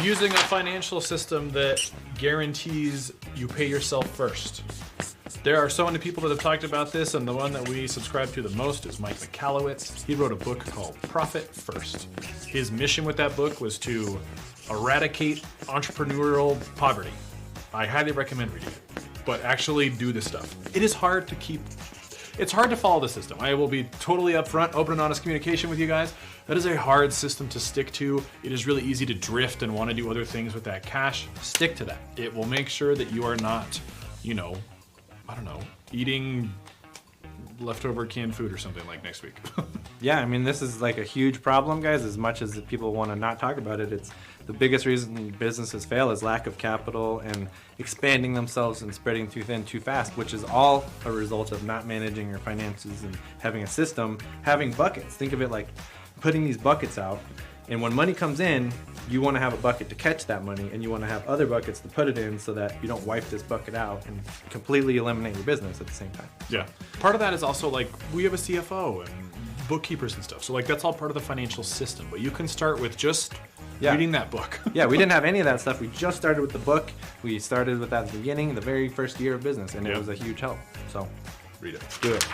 using a financial system that guarantees you pay yourself first. There are so many people that have talked about this, and the one that we subscribe to the most is Mike Michalowicz. He wrote a book called Profit First. His mission with that book was to eradicate entrepreneurial poverty. I highly recommend reading it, but actually do this stuff. It is hard to keep, it's hard to follow the system. I will be totally upfront, open and honest communication with you guys. That is a hard system to stick to. It is really easy to drift and want to do other things with that cash. Stick to that. It will make sure that you are not, you know, I don't know, eating leftover canned food or something like next week. Yeah, I mean, this is like a huge problem, guys. As much as people want to not talk about it, it's the biggest reason businesses fail is lack of capital and expanding themselves and spreading too thin too fast, which is all a result of not managing your finances and having a system, having buckets. Think of it like putting these buckets out, and when money comes in, you want to have a bucket to catch that money, and you want to have other buckets to put it in so that you don't wipe this bucket out and completely eliminate your business at the same time. Yeah. Part of that is also like, we have a CFO and bookkeepers and stuff. So like, that's all part of the financial system, but you can start with just reading that book. Yeah, we didn't have any of that stuff. We just started with the book. We started with that at the beginning, the very first year of business, and it was a huge help. So read it. Do it.